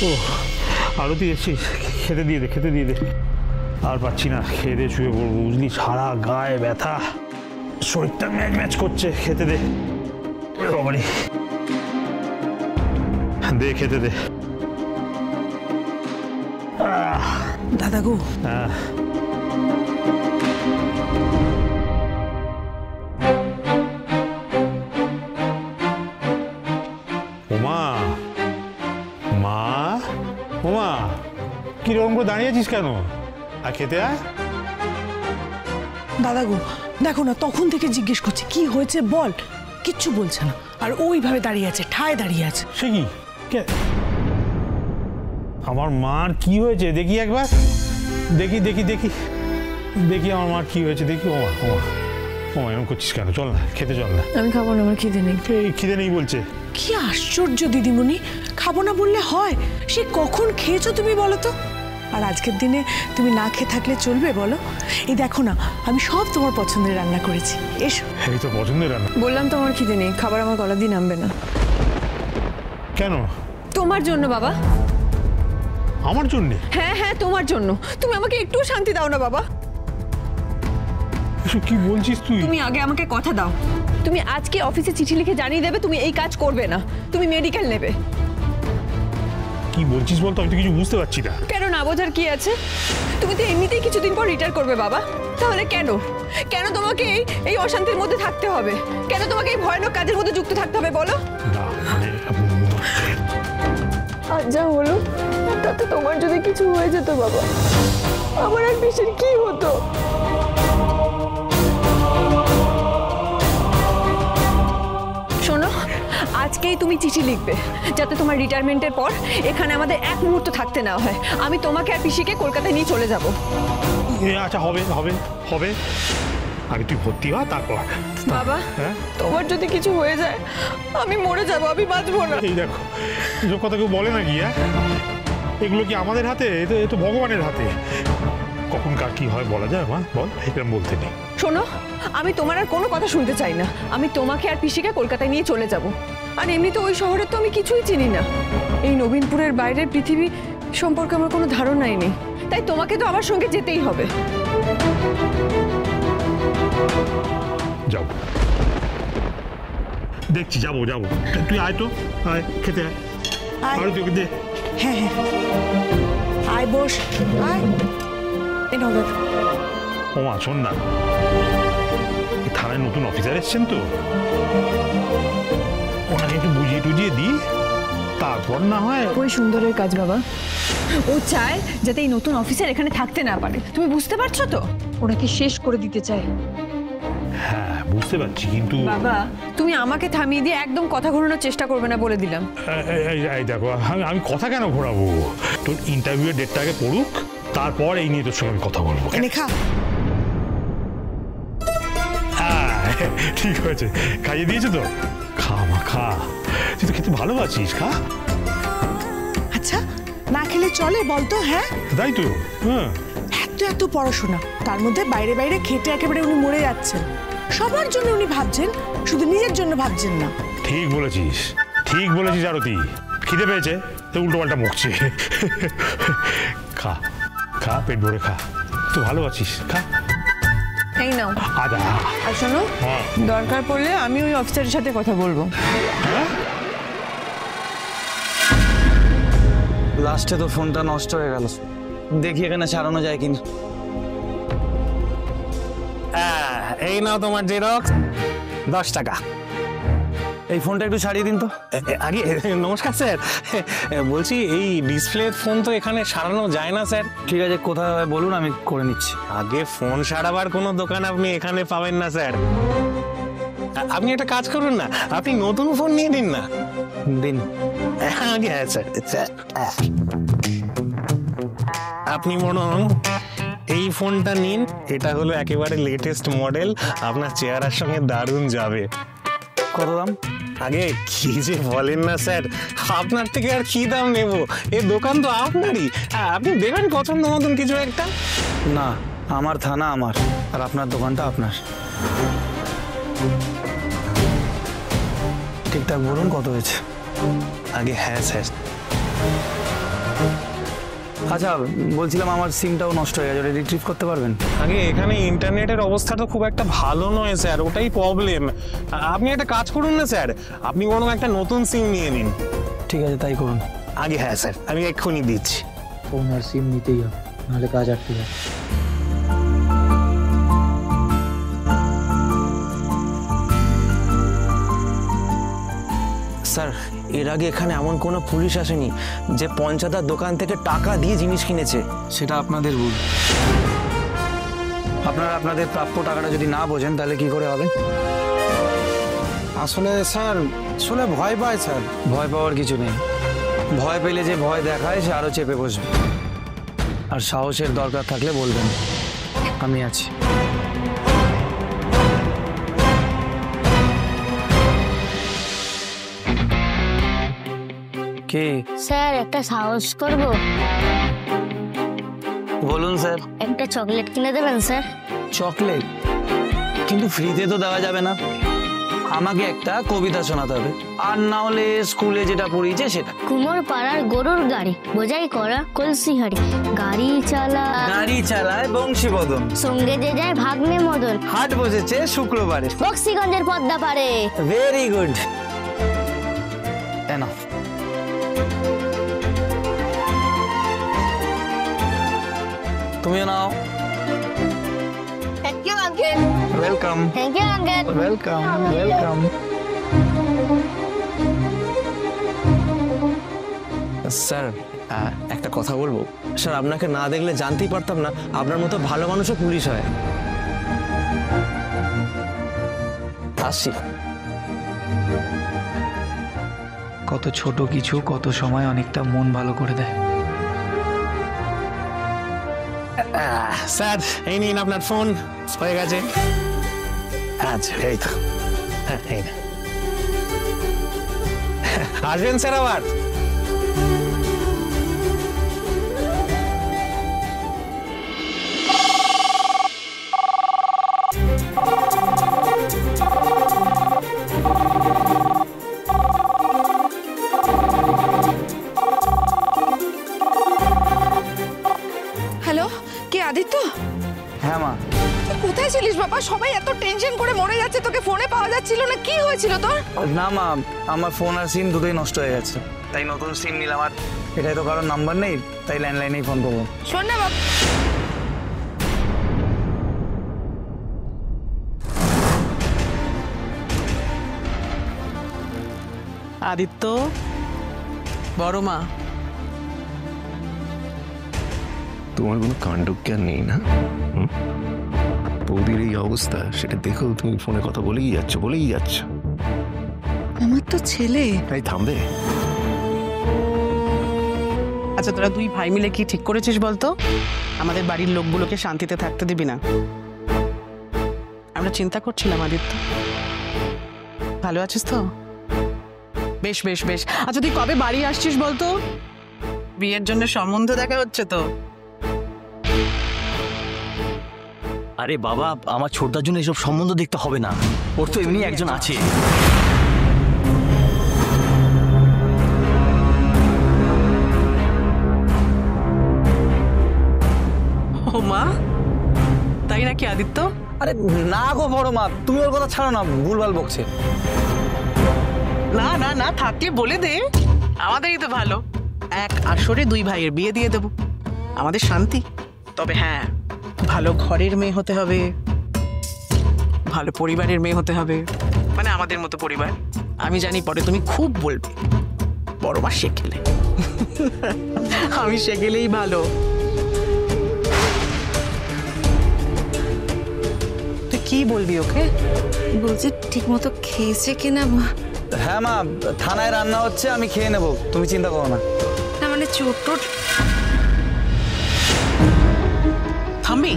ও আরতি এসছিস, খেতে দিয়ে দে, খেতে দিয়ে দে। আর পাচ্ছি না, খেয়ে দিয়ে শুয়ে পড়বো বুঝলি, সারা গায়ে ব্যথা, শরীরটা ম্যাচ ম্যাচ করছে। খেতে দে বাবারি, দে খেতে দে। দাদা গো, হ্যাঁ ওমা, মা, ওমা কিরকম করে দাঁড়িয়ে আছিস কেন? আর খেতে আয়। দাদা গো দেখো না, তখন থেকে জিজ্ঞেস করছে কি হয়েছে বল, কিচ্ছু বলছে না, আর ওইভাবে দাঁড়িয়ে আছে, ঠায় দাঁড়িয়ে আছে। সে কি? আমার মার কি হয়েছে দেখি একবার, দেখি দেখি দেখি দেখি আমার মার কি হয়েছে দেখি। ওমা ওমা ওমা এরকম করছিস কেন? চল না খেতে, চল না। আমি খাবো না, আমার খিদে নেই। এই খিদে নেই বলছে? কি আশ্চর্য দিদিমণি, খাবো না বললে হয়? সে কখন খেয়েছো তুমি বলো তো? আর আজকের দিনে তুমি না খেয়ে থাকলে চলবে বলো? এই দেখো না, আমি সব তোমার পছন্দের রান্না করেছি, এসো। এই তো পছন্দের রান্না। বললাম তো আমার খিদে নেই, খাবার আমার গলা দিয়ে নামবে না। কেন? তোমার জন্য বাবা। আমার জন্য? হ্যাঁ হ্যাঁ তোমার জন্য। তুমি আমাকে একটু শান্তি দাও না বাবা। এসব কি বলছিস তুই? তুমি আগে আমাকে কথা দাও, তুমি আজকে অফিসে চিঠি লিখে জানিয়ে দেবে তুমি এই কাজ করবে না, তুমি মেডিকেল নেবে। কি বলছিস বলতো, আমি তো কিছু বুঝতে পারছি না। কেন না বোঝার কি আছে? তুমি তো এমনিতেই কিছুদিন পর রিটায়ার করবে বাবা, তাহলে কেন কেন তোমাকে এই অশান্তির মধ্যে থাকতে হবে? কেন তোমাকে এই ভয়ানক কাজের মধ্যে যুক্ত থাকতে হবে বলো? না মানে আজ যা হলো তাতে তোমার যদি কিছু হয়ে যেত বাবা, আমার আর পিসির কি হতো? শোনো, আজকেই তুমি চিঠি লিখবে যাতে তোমার রিটায়ারমেন্টের পর এখানে আমাদের এক মুহূর্ত থাকতে না হয়। আমি তোমাকে আর পিসিকে কলকাতায় নিয়ে চলে যাব। আচ্ছা হবে হবে হবে, আগে তুই ভর্তি হ তারপর। বাবা তোমার যদি কিছু হয়ে যায় আমি মরে যাব, আমি বাঁচবো না। এই দেখো, এসব কথা কেউ বলে না কি? এগুলো কি আমাদের হাতে? এ তো ভগবানের হাতে, কখন কার কি হয় বলা যায় মা? বল, এরকম বলতে নেই। শোনো, আমি তোমার আর কোনো কথা শুনতে চাই না। আমি তোমাকে আর পিসিকে কলকাতায় নিয়ে চলে যাব। আর এমনিতে ওই শহরের তো আমি কিছুই চিনি না, এই নবীনপুরের বাইরের পৃথিবী সম্পর্কে আমার কোনো ধারণাই নেই, তাই তোমাকে তো আমার সঙ্গে যেতেই হবে। যাও, দেখছি, যাবো যাবো। তুই আয় তো, আয় খেতে আয়। আর তুই দে। হ্যাঁ হ্যাঁ আয়, বস, আয়। ও মা শোন না, এই থানায় নতুন অফিসার এসছেন তো, ওনাকে একটু বুঝিয়ে টুজিয়ে দিই, তারপর না হয়। ওই সুন্দরের কাজ বাবা, ও চায় যাতে এই নতুন অফিসার এখানে থাকতে না পারে। তুমি বুঝতে পারছো তো? ওনাকে শেষ করে দিতে চায়। হ্যাঁ বুঝতে পারছি, কিন্তু বাবা তুমি আমাকে থামিয়ে দিয়ে একদম কথা ঘোরানোর চেষ্টা করবে না বলে দিলাম। এই দেখো, আমি কথা কেন ঘোরাবো? তোর ইন্টারভিউয়ের ডেটটা আগে পড়ুক, তারপর এই নিয়ে তোর সঙ্গে আমি কথা বলবো। হ্যাঁ ঠিক হয়েছে, খাইয়ে দিয়েছে তো? খা মা খা, তুই তো খেতে ভালোবাসিস, খা। আচ্ছা না খেলে চলে বলতো? হ্যাঁ তাই তো। হ্যাঁ এত এত পড়াশোনা, তার মধ্যে বাইরে বাইরে খেটে একেবারে উনি মরে যাচ্ছেন। সবার জন্য উনি ভাবছেন, শুধু নিজের জন্য ভাবছেন না। ঠিক বলেছিস, ঠিক বলেছিস আরতি। খিদে পেয়েছে তো উল্টো পাল্টা মুখছে। খা খা, পেট ভরে খা, তুই ভালো আছিস, খা। এই নাও। আদা। আর শোনো, দরকার পড়লে আমি ওই অফিসারের সাথে কথা বলবো। লাস্টে তো ফোনটা নষ্ট হয়ে গেল, দেখি এখানে সারানো যায় কিনা। এই নাও তোমার জেরক্স, 10 টাকা। এই ফোনটা একটু সারিয়ে দিন তো। আগে নমস্কার স্যার, বলছি এই ডিসপ্লে ফোন তো এখানে সারানো যায় না স্যার। ঠিক আছে, কোথায় হয় বলুন, আমি করে নিচ্ছি। আগে ফোন সারাবার কোনো দোকান আপনি এখানে পাবেন না স্যার। আপনি একটা কাজ করুন না, আপনি নতুন ফোন নিয়ে নিন না। দিন আগে। হ্যাঁ স্যার, আপনি মনে এই ফোনটা নিন, এটা হলো একেবারে লেটেস্ট মডেল, আপনার চেহারার সঙ্গে দারুণ যাবে। কত দাম? আগে কি যে বলেন না স্যার, আপনার থেকে আর কি দাম নেব, এই দোকান তো আপনারই, আপনি দেবেন পছন্দ মতন কিছু একটা। না, আমার থানা আমার, আর আপনার দোকানটা আপনার। ঠিকঠাক বলুন কত হয়েছে। আগে হ্যাঁ স্যার, আচ্ছা বলছিলাম আমার সিমটাও নষ্ট হয়ে গেছে, ওটা রিট্রিভ করতে পারবেন? আগে এখানে ইন্টারনেটের অবস্থা তো খুব একটা ভালো নয় স্যার, ওটাই প্রবলেম। আপনি একটা কাজ করুন না স্যার, আপনি কোনো একটা নতুন সিম নিয়ে নিন। ঠিক আছে তাই করুন। আগে হ্যাঁ স্যার, আমি এক্ষুনি দিচ্ছি। ফোন আর সিম নিতেই হবে, নাহলে কাজ আটকে যাবে। স্যার এর আগে এখানে এমন কোনো পুলিশ আসেনি যে পঞ্চাদার দোকান থেকে টাকা দিয়ে জিনিস কিনেছে। সেটা আপনাদের ভুল। আপনারা আপনাদের প্রাপ্য টাকাটা যদি না বোঝেন তাহলে কি করে হবে? আসলে স্যার শুনে ভয় পায় স্যার। ভয় পাওয়ার কিছু নেই, ভয় পেলে যে ভয় দেখায় সে আরো চেপে বসবে। আর সাহসের দরকার থাকলে বলবেন, আমি আছি। কে? স্যার একটা সাহস করব? বলুন স্যার। একটা চকলেট কিনে দেবেন স্যার? চকলেট? কিন্তু ফ্রিতে তো দেওয়া যাবে না, আমাকে একটা কবিতা শোনাতে হবে, আর না হলে স্কুলে যেটা পড়িয়েছে সেটা। কুমোর পাড়ার গরুর গাড়ি, বোঝাই করা কলসি হাড়ি, গাড়ি চালায় বংশীবদন, সঙ্গে যে যায় ভাগ্নে মদন, হাট বসেছে শুক্রবারে বক্সিগঞ্জের পদ্মা পারে। Very good. এনো তুমিও নাও। Thank you uncle. Welcome thank you uncle. Welcome welcome. Sir একটা কথা বলবো স্যার, আপনাকে না দেখলে জানতেই পারতাম না আপনার মতো ভালো মানুষও পুলিশ হয়। আসছি। কত ছোট কিছু কত সময় অনেকটা মন ভালো করে দেয়। স্যার এই নিন আপনার ফোন, হয়ে গেছে। আচ্ছা এই তো, হ্যাঁ এই না। আসবেন স্যার আবার। হ্যালো, কে আদিত্য? হ্যাঁ মা। তুই কোথায় ছিলিস বাবা? সবাই এত টেনশন করে মরে যাচ্ছে, তোকে ফোনে পাওয়া যাচ্ছিল না, কি হয়েছিল তোর? না মা, আমার ফোন আর সিম দুটোই নষ্ট হয়ে গেছে, তাই নতুন সিম নিলাম। আর এটাই তো কারোর নাম্বার নেই, তাই ল্যান্ডলাইনেই ফোন করবো। শোন না বাবা, আদিত্য, বড় মা, তোমার কোনো কাণ্ডজ্ঞান নেই না? বৌদির এই অবস্থা সেটা দেখেও তুমি ফোনে কথা বলেই যাচ্ছ। আমার তো ছেলে। তাই থামবে? আচ্ছা তোরা দুই ভাই মিলে কি ঠিক করেছিস বলতো? আমাদের বাড়ির লোকগুলোকে শান্তিতে থাকতে দিবি না। আমরা চিন্তা করছিলাম আদিত্য, ভালো আছিস তো? বেশ বেশ বেশ। আচ্ছা তুই কবে বাড়ি আসছিস বলতো? বিয়ের জন্য সম্বন্ধ দেখা হচ্ছে তো। আরে বাবা, আমার ছোটদার জন্য এসব সম্বন্ধ দেখতে হবে না, ওর তো এমনি একজন আছে। ও মা, তাই নাকি আদিত্য? আরে না গো বড় মা, তুমি ওর কথা ছাড়ো না, ভুলভাল বকছে। না না না, থাকলে বলে দে, আমাদেরই তো ভালো। এক আসরে দুই ভাইয়ের বিয়ে দিয়ে দেব, আমাদের শান্তি। তবে হ্যাঁ, ভালো ঘরের মেয়ে হতে হবে, ভালো পরিবারের মেয়ে হতে হবে, মানে আমাদের মতো পরিবার। আমি জানি পরে তুমি খুব বলবে বড় মা শেখেলে। আমি শেখেলেই ভালো। তুই কি বলবি ওকে? বলছি ঠিক মতো খেয়েছে কিনা। হ্যাঁ মা, থানায় রান্না হচ্ছে, আমি খেয়ে নেবো, তুমি চিন্তা করো না। না মানে চোট টোট। থামবি?